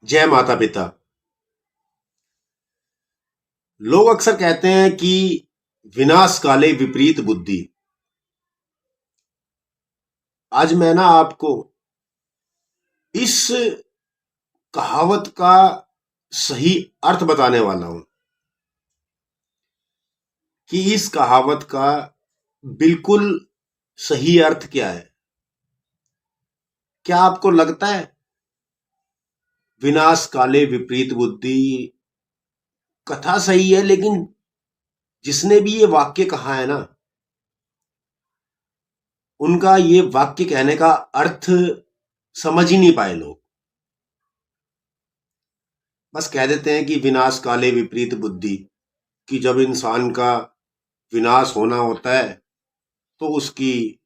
जय माता पिता। लोग अक्सर कहते हैं कि विनाश काले विपरीत बुद्धि। आज मैं ना आपको इस कहावत का सही अर्थ बताने वाला हूं कि इस कहावत का बिल्कुल सही अर्थ क्या है। क्या आपको लगता है विनाश काले विपरीत बुद्धि कथा सही है, लेकिन जिसने भी ये वाक्य कहा है ना, उनका ये वाक्य कहने का अर्थ समझ ही नहीं पाए लोग। बस कह देते हैं कि विनाश काले विपरीत बुद्धि, कि जब इंसान का विनाश होना होता है तो उसकी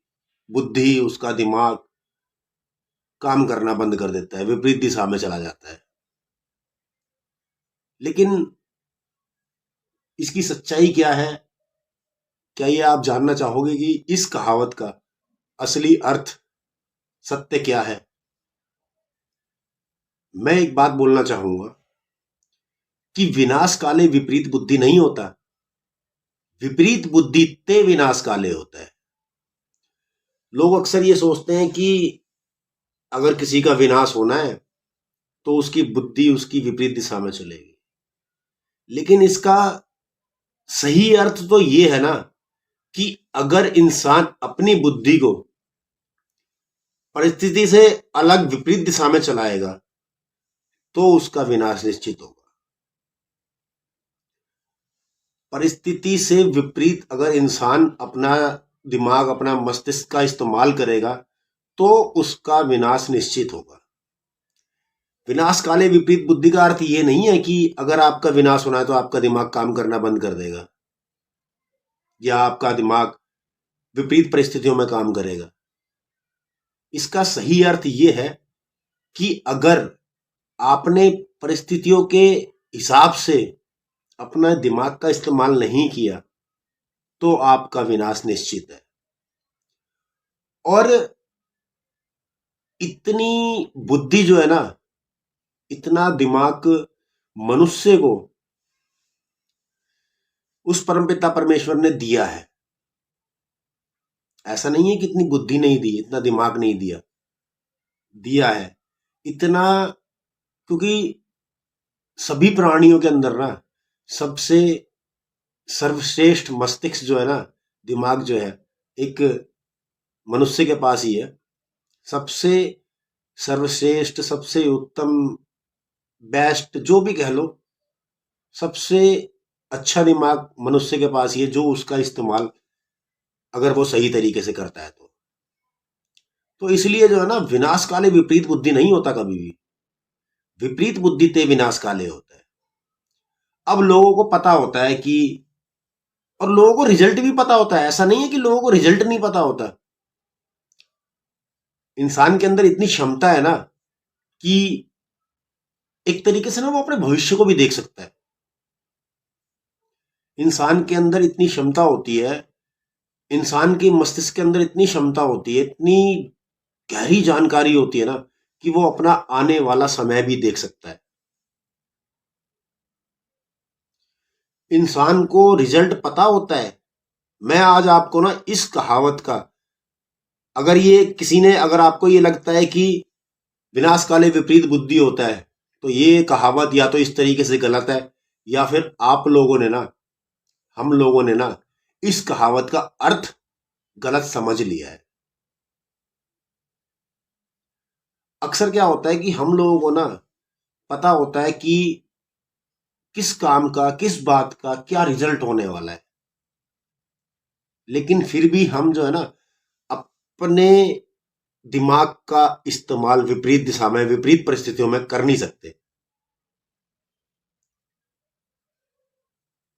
बुद्धि, उसका दिमाग काम करना बंद कर देता है, विपरीत दिशा में चला जाता है। लेकिन इसकी सच्चाई क्या है? क्या ये आप जानना चाहोगे कि इस कहावत का असली अर्थ, सत्य क्या है? मैं एक बात बोलना चाहूंगा कि विनाश काले विपरीत बुद्धि नहीं होता, विपरीत बुद्धि ते विनाश काले होता है। लोग अक्सर ये सोचते हैं कि अगर किसी का विनाश होना है तो उसकी बुद्धि उसकी विपरीत दिशा में चलेगी। लेकिन इसका सही अर्थ तो ये है ना कि अगर इंसान अपनी बुद्धि को परिस्थिति से अलग विपरीत दिशा में चलाएगा तो उसका विनाश निश्चित होगा। परिस्थिति से विपरीत अगर इंसान अपना दिमाग, अपना मस्तिष्क का इस्तेमाल करेगा तो उसका विनाश निश्चित होगा। विनाश काले विपरीत बुद्धि का अर्थ ये नहीं है कि अगर आपका विनाश होना है तो आपका दिमाग काम करना बंद कर देगा या आपका दिमाग विपरीत परिस्थितियों में काम करेगा। इसका सही अर्थ ये है कि अगर आपने परिस्थितियों के हिसाब से अपना दिमाग का इस्तेमाल नहीं किया तो आपका विनाश निश्चित है। और इतनी बुद्धि जो है ना, इतना दिमाग मनुष्य को उस परमपिता परमेश्वर ने दिया है। ऐसा नहीं है कि इतनी बुद्धि नहीं दी, इतना दिमाग नहीं दिया, दिया है इतना। क्योंकि सभी प्राणियों के अंदर ना सबसे सर्वश्रेष्ठ मस्तिष्क जो है ना, दिमाग जो है, एक मनुष्य के पास ही है। सबसे सर्वश्रेष्ठ, सबसे उत्तम, बेस्ट जो भी कह लो, सबसे अच्छा दिमाग मनुष्य के पास ही है, जो उसका इस्तेमाल अगर वो सही तरीके से करता है तो इसलिए जो है ना, विनाश काले विपरीत बुद्धि नहीं होता कभी भी, विपरीत बुद्धि ते विनाश काले होता है। अब लोगों को पता होता है कि, और लोगों को रिजल्ट भी पता होता है, ऐसा नहीं है कि लोगों को रिजल्ट नहीं पता होता। इंसान के अंदर इतनी क्षमता है ना कि एक तरीके से ना वो अपने भविष्य को भी देख सकता है। इंसान के अंदर इतनी क्षमता होती है, इंसान के मस्तिष्क के अंदर इतनी क्षमता होती है, इतनी गहरी जानकारी होती है ना कि वो अपना आने वाला समय भी देख सकता है। इंसान को रिजल्ट पता होता है। मैं आज आपको ना इस कहावत का, अगर ये किसी ने, अगर आपको ये लगता है कि विनाश काले विपरीत बुद्धि होता है तो ये कहावत या तो इस तरीके से गलत है, या फिर आप लोगों ने ना, हम लोगों ने ना इस कहावत का अर्थ गलत समझ लिया है। अक्सर क्या होता है कि हम लोगों को ना पता होता है कि किस काम का, किस बात का क्या रिजल्ट होने वाला है, लेकिन फिर भी हम जो है ना अपने दिमाग का इस्तेमाल विपरीत दिशा में, विपरीत परिस्थितियों में कर नहीं सकते।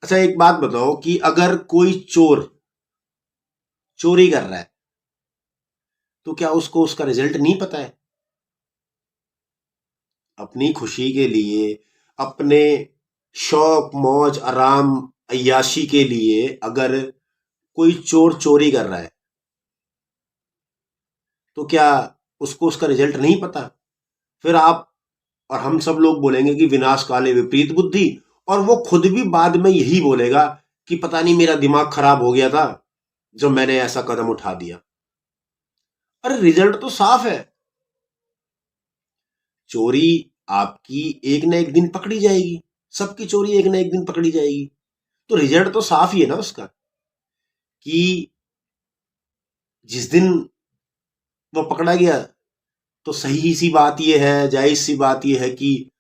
अच्छा, एक बात बताओ कि अगर कोई चोर चोरी कर रहा है तो क्या उसको उसका रिजल्ट नहीं पता है? अपनी खुशी के लिए, अपने शौक मौज आराम अय्याशी के लिए अगर कोई चोर चोरी कर रहा है तो क्या उसको उसका रिजल्ट नहीं पता? फिर आप और हम सब लोग बोलेंगे कि विनाश काले विपरीत बुद्धि, और वो खुद भी बाद में यही बोलेगा कि पता नहीं मेरा दिमाग खराब हो गया था जब मैंने ऐसा कदम उठा दिया। अरे रिजल्ट तो साफ है, चोरी आपकी एक ना एक दिन पकड़ी जाएगी, सबकी चोरी एक ना एक दिन पकड़ी जाएगी। तो रिजल्ट तो साफ ही है ना उसका, कि जिस दिन वो पकड़ा गया तो सही सी बात यह है, जायज सी बात यह है कि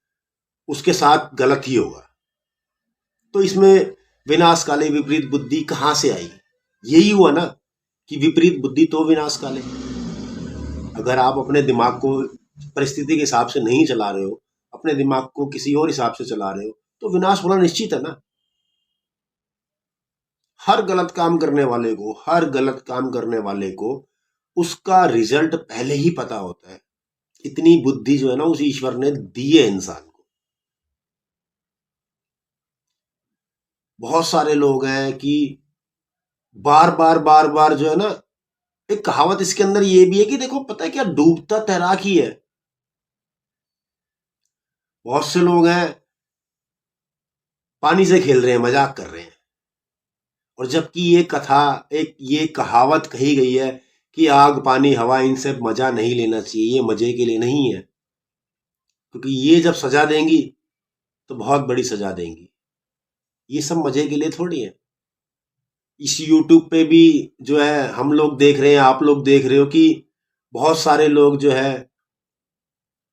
उसके साथ गलत ही होगा। तो इसमें विनाश काले विपरीत बुद्धि कहां से आई? यही हुआ ना कि विपरीत बुद्धि तो विनाश काले। अगर आप अपने दिमाग को परिस्थिति के हिसाब से नहीं चला रहे हो, अपने दिमाग को किसी और हिसाब से चला रहे हो, तो विनाश होना निश्चित है ना। हर गलत काम करने वाले को, हर गलत काम करने वाले को उसका रिजल्ट पहले ही पता होता है। इतनी बुद्धि जो है ना उस ईश्वर ने दी है इंसान को। बहुत सारे लोग हैं कि बार बार जो है ना, एक कहावत इसके अंदर ये भी है कि देखो पता है क्या, डूबता तैराक ही है। बहुत से लोग हैं पानी से खेल रहे हैं, मजाक कर रहे हैं, और जबकि ये कथा, एक ये कहावत कही गई है कि आग पानी हवा इनसे मजा नहीं लेना चाहिए, ये मजे के लिए नहीं है। क्योंकि ये जब सजा देंगी तो बहुत बड़ी सजा देंगी, ये सब मजे के लिए थोड़ी है। इस यूट्यूब पे भी जो है हम लोग देख रहे हैं, आप लोग देख रहे हो कि बहुत सारे लोग जो है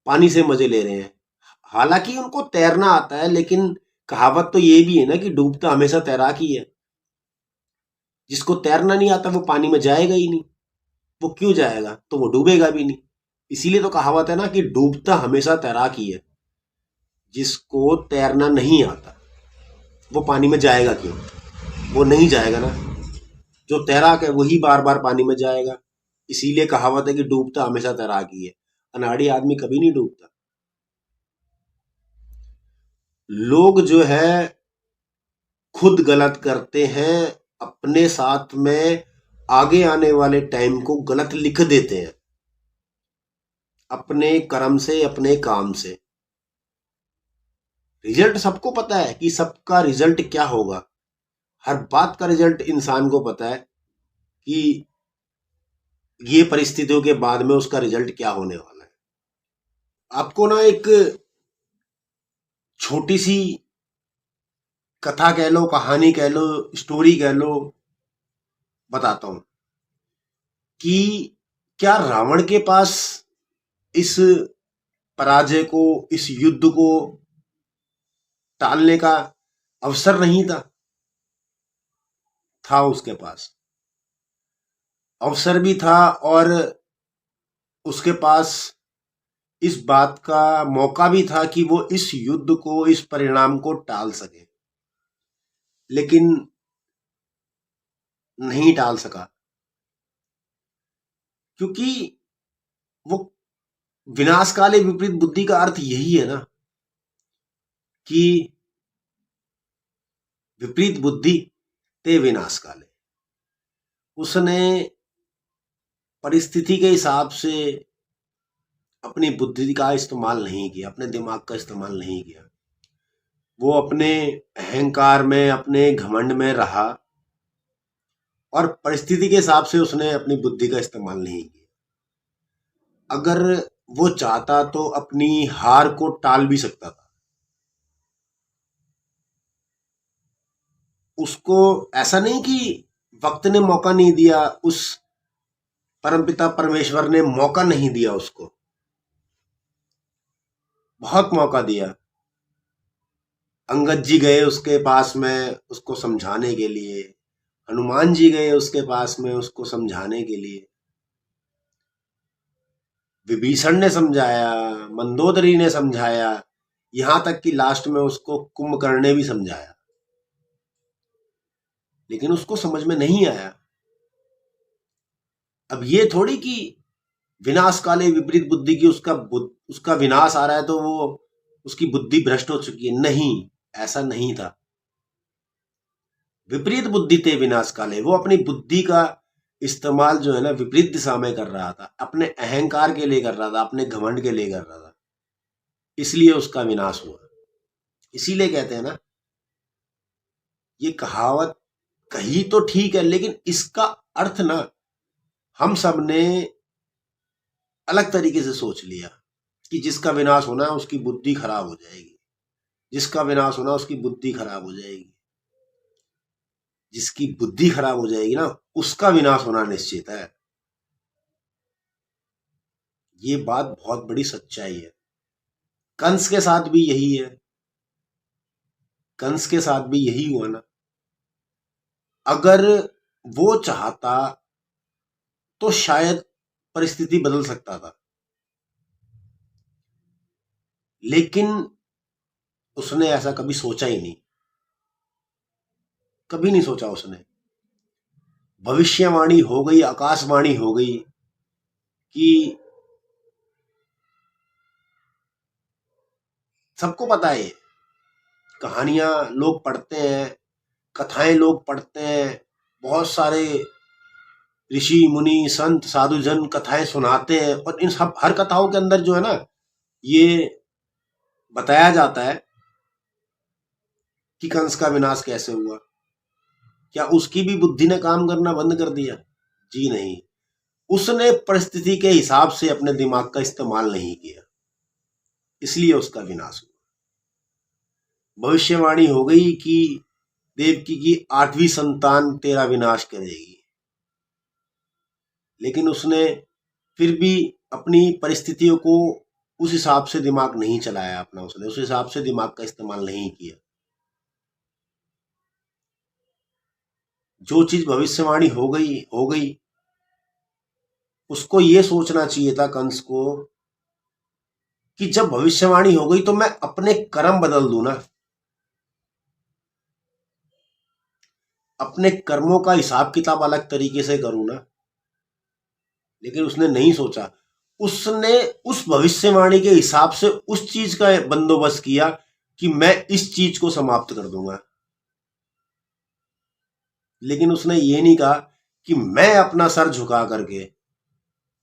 पानी से मजे ले रहे हैं, हालांकि उनको तैरना आता है, लेकिन कहावत तो ये भी है ना कि डूबता हमेशा तैराक ही है। जिसको तैरना नहीं आता वो पानी में जाएगा ही नहीं, वो क्यों जाएगा, तो वो डूबेगा भी नहीं। इसीलिए तो कहावत है ना कि डूबता हमेशा तैराक ही है। जिसको तैरना नहीं आता वो पानी में जाएगा क्यों? वो नहीं जाएगा ना। जो तैराक है वही बार बार पानी में जाएगा। इसीलिए कहावत है कि डूबता हमेशा तैराक ही है, अनाड़ी आदमी कभी नहीं डूबता। लोग जो है खुद गलत करते हैं, अपने साथ में आगे आने वाले टाइम को गलत लिख देते हैं, अपने कर्म से, अपने काम से। रिजल्ट सबको पता है कि सबका रिजल्ट क्या होगा, हर बात का रिजल्ट इंसान को पता है कि ये परिस्थितियों के बाद में उसका रिजल्ट क्या होने वाला है। आपको ना एक छोटी सी कथा कह लो, कहानी कह लो, स्टोरी कह लो, बताता हूं कि क्या रावण के पास इस पराजय को, इस युद्ध को टालने का अवसर नहीं था? था, उसके पास अवसर भी था, और उसके पास इस बात का मौका भी था कि वो इस युद्ध को, इस परिणाम को टाल सके, लेकिन नहीं टाल सका। क्योंकि वो विनाश काले विपरीत बुद्धि का अर्थ यही है ना कि विपरीत बुद्धि ते विनाश काले। उसने परिस्थिति के हिसाब से अपनी बुद्धि का इस्तेमाल नहीं किया, अपने दिमाग का इस्तेमाल नहीं किया। वो अपने अहंकार में, अपने घमंड में रहा, और परिस्थिति के हिसाब से उसने अपनी बुद्धि का इस्तेमाल नहीं किया। अगर वो चाहता तो अपनी हार को टाल भी सकता था। उसको ऐसा नहीं कि वक्त ने मौका नहीं दिया, उस परमपिता परमेश्वर ने मौका नहीं दिया उसको, बहुत मौका दिया। अंगद जी गए उसके पास में उसको समझाने के लिए, हनुमान जी गए उसके पास में उसको समझाने के लिए, विभीषण ने समझाया, मंदोदरी ने समझाया, यहां तक कि लास्ट में उसको कुंभकर्ण ने भी समझाया, लेकिन उसको समझ में नहीं आया। अब ये थोड़ी कि विनाश काले विपरीत बुद्धि की उसका विनाश आ रहा है तो वो उसकी बुद्धि भ्रष्ट हो चुकी है, नहीं, ऐसा नहीं था। विपरीत बुद्धि ते विनाश काले, वो अपनी बुद्धि का इस्तेमाल जो है ना विपरीत दिशा में कर रहा था, अपने अहंकार के लिए कर रहा था, अपने घमंड के लिए कर रहा था। इसलिए उसका विनाश हुआ। इसीलिए कहते हैं ना, ये कहावत कही तो ठीक है, लेकिन इसका अर्थ ना हम सब ने अलग तरीके से सोच लिया कि जिसका विनाश होना है उसकी बुद्धि खराब हो जाएगी, जिसका विनाश होना उसकी बुद्धि खराब हो जाएगी। जिसकी बुद्धि खराब हो जाएगी ना, उसका विनाश होना निश्चित है। ये बात बहुत बड़ी सच्चाई है। कंस के साथ भी यही है, कंस के साथ भी यही हुआ ना। अगर वो चाहता तो शायद परिस्थिति बदल सकता था, लेकिन उसने ऐसा कभी सोचा ही नहीं, कभी नहीं सोचा उसने। भविष्यवाणी हो गई, आकाशवाणी हो गई कि सबको पता है, कहानियां लोग पढ़ते हैं, कथाएं लोग पढ़ते हैं, बहुत सारे ऋषि मुनि संत साधु जन कथाएं सुनाते हैं, और इन सब हर कथाओं के अंदर जो है ना, ये बताया जाता है कि कंस का विनाश कैसे हुआ। क्या उसकी भी बुद्धि ने काम करना बंद कर दिया? जी नहीं, उसने परिस्थिति के हिसाब से अपने दिमाग का इस्तेमाल नहीं किया, इसलिए उसका विनाश हुआ। भविष्यवाणी हो गई कि देवकी की 8वीं संतान तेरा विनाश करेगी, लेकिन उसने फिर भी अपनी परिस्थितियों को उस हिसाब से दिमाग नहीं चलाया अपना, उसने उस हिसाब से दिमाग का इस्तेमाल नहीं किया। जो चीज भविष्यवाणी हो गई, उसको ये सोचना चाहिए था कंस को कि जब भविष्यवाणी हो गई तो मैं अपने कर्म बदल दूं ना, अपने कर्मों का हिसाब किताब अलग तरीके से करूं ना। लेकिन उसने नहीं सोचा, उसने उस भविष्यवाणी के हिसाब से उस चीज का बंदोबस्त किया कि मैं इस चीज को समाप्त कर दूंगा। लेकिन उसने ये नहीं कहा कि मैं अपना सर झुका करके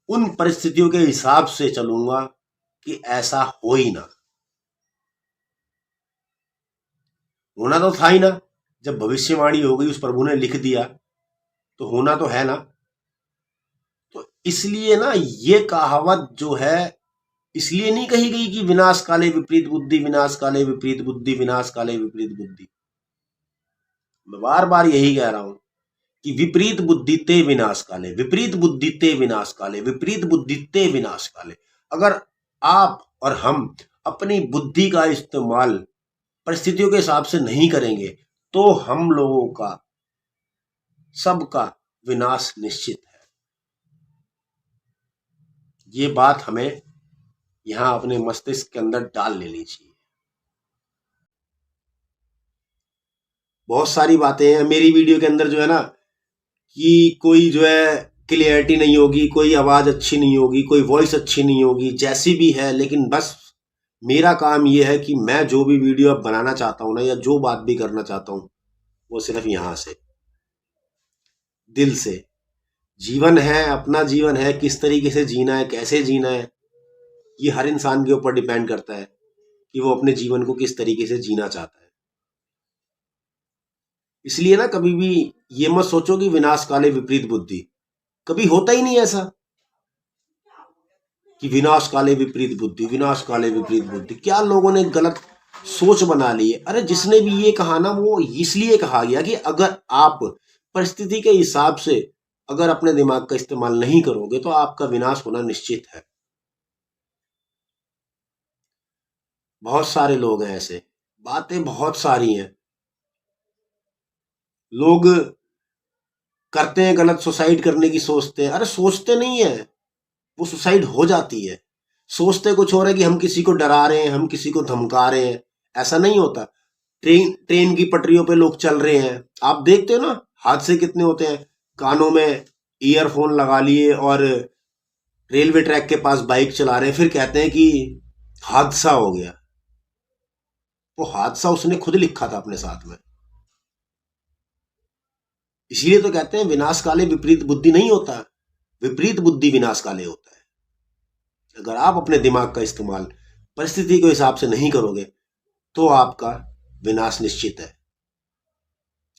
उन परिस्थितियों के हिसाब से चलूंगा कि ऐसा हो ही ना। होना तो था ही ना, जब भविष्यवाणी हो गई, उस प्रभु ने लिख दिया, तो होना तो है ना। तो इसलिए ना ये कहावत जो है, इसलिए नहीं कही गई कि विनाश काले विपरीत बुद्धि, विनाश काले विपरीत बुद्धि, विनाश काले विपरीत बुद्धि। मैं बार बार यही कह रहा हूं कि विपरीत बुद्धि ते विनाश काले, विपरीत बुद्धि ते विनाश काले, विपरीत बुद्धि ते विनाश काले। अगर आप और हम अपनी बुद्धि का इस्तेमाल परिस्थितियों के हिसाब से नहीं करेंगे तो हम लोगों का सबका विनाश निश्चित है। ये बात हमें यहां अपने मस्तिष्क के अंदर डाल लेनी चाहिए। बहुत सारी बातें हैं मेरी वीडियो के अंदर जो है ना, कि कोई जो है क्लियरिटी नहीं होगी, कोई आवाज अच्छी नहीं होगी, कोई वॉइस अच्छी नहीं होगी, जैसी भी है, लेकिन बस मेरा काम यह है कि मैं जो भी वीडियो अब बनाना चाहता हूं ना, या जो बात भी करना चाहता हूं, वो सिर्फ यहां से दिल से। जीवन है, अपना जीवन है, किस तरीके से जीना है, कैसे जीना है, ये हर इंसान के ऊपर डिपेंड करता है कि वो अपने जीवन को किस तरीके से जीना चाहता है। इसलिए ना कभी भी ये मत सोचो कि विनाश काले विपरीत बुद्धि, कभी होता ही नहीं ऐसा कि विनाश काले विपरीत बुद्धि, विनाश काले विपरीत बुद्धि। क्या लोगों ने गलत सोच बना ली है। अरे जिसने भी ये कहा ना, वो इसलिए कहा गया कि अगर आप परिस्थिति के हिसाब से अगर अपने दिमाग का इस्तेमाल नहीं करोगे तो आपका विनाश होना निश्चित है। बहुत सारे लोग हैं ऐसे, बातें बहुत सारी हैं। लोग करते हैं गलत, सुसाइड करने की सोचते हैं। अरे सोचते नहीं है, वो सुसाइड हो जाती है। सोचते कुछ और है कि हम किसी को डरा रहे हैं, हम किसी को धमका रहे हैं, ऐसा नहीं होता। ट्रेन की पटरियों पे लोग चल रहे हैं, आप देखते हो ना हादसे कितने होते हैं। कानों में ईयरफोन लगा लिए और रेलवे ट्रैक के पास बाइक चला रहे हैं, फिर कहते हैं कि हादसा हो गया। वो हादसा उसने खुद लिखा था अपने साथ में। इसीलिए तो कहते हैं विनाश काले विपरीत बुद्धि नहीं होता, विपरीत बुद्धि विनाश काले होता है। अगर आप अपने दिमाग का इस्तेमाल परिस्थिति के हिसाब से नहीं करोगे तो आपका विनाश निश्चित है।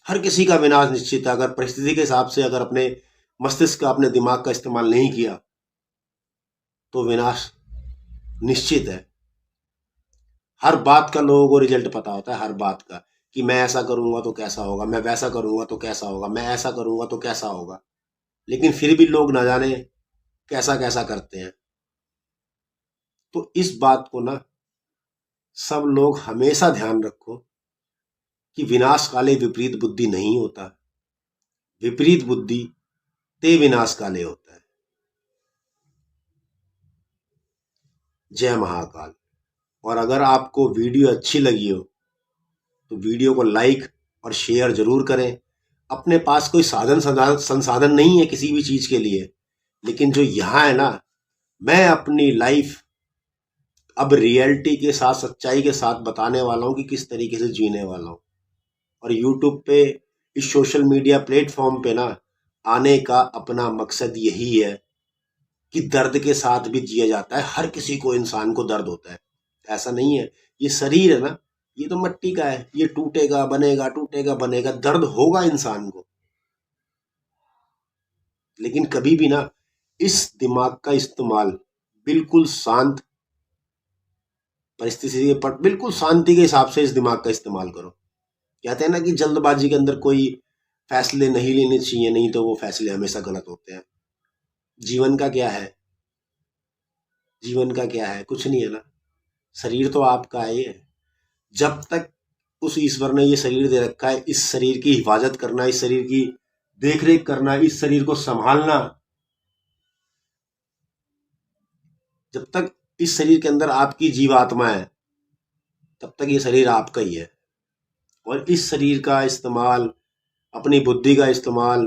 हर किसी का विनाश निश्चित है। अगर परिस्थिति के हिसाब से अगर अपने मस्तिष्क का, अपने दिमाग का इस्तेमाल नहीं किया तो विनाश निश्चित है। हर बात का लोगों को रिजल्ट पता होता है, हर बात का, कि मैं ऐसा करूंगा तो कैसा होगा, मैं वैसा करूंगा तो कैसा होगा, मैं ऐसा करूंगा तो कैसा होगा। लेकिन फिर भी लोग ना जाने कैसा कैसा करते हैं। तो इस बात को ना सब लोग हमेशा ध्यान रखो कि विनाश काले विपरीत बुद्धि नहीं होता, विपरीत बुद्धि ते विनाश काले होता है। जय महाकाल। और अगर आपको वीडियो अच्छी लगी हो तो वीडियो को लाइक और शेयर जरूर करें। अपने पास कोई संसाधन नहीं है किसी भी चीज के लिए, लेकिन जो यहाँ है ना, मैं अपनी लाइफ अब रियलिटी के साथ, सच्चाई के साथ बताने वाला हूँ कि किस तरीके से जीने वाला हूँ। और यूट्यूब पे, इस सोशल मीडिया प्लेटफॉर्म पे ना आने का अपना मकसद यही है कि दर्द के साथ भी जिया जाता है। हर किसी को, इंसान को दर्द होता है, ऐसा नहीं है। ये शरीर है ना, ये तो मिट्टी का है, ये टूटेगा बनेगा, टूटेगा बनेगा, दर्द होगा इंसान को। लेकिन कभी भी ना इस दिमाग का इस्तेमाल बिल्कुल शांत परिस्थिति पर, बिल्कुल शांति के हिसाब से इस दिमाग का इस्तेमाल करो। कहते हैं ना कि जल्दबाजी के अंदर कोई फैसले नहीं लेने चाहिए, नहीं तो वो फैसले हमेशा गलत होते हैं। जीवन का क्या है, जीवन का क्या है, कुछ नहीं है ना। शरीर तो आपका है। ये जब तक उस ईश्वर ने ये शरीर दे रखा है, इस शरीर की हिफाजत करना, इस शरीर की देखरेख करना, इस शरीर को संभालना, जब तक इस शरीर के अंदर आपकी जीवात्मा है तब तक ये शरीर आपका ही है। और इस शरीर का इस्तेमाल, अपनी बुद्धि का इस्तेमाल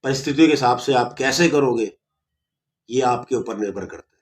परिस्थितियों के हिसाब से आप कैसे करोगे, ये आपके ऊपर निर्भर करता है।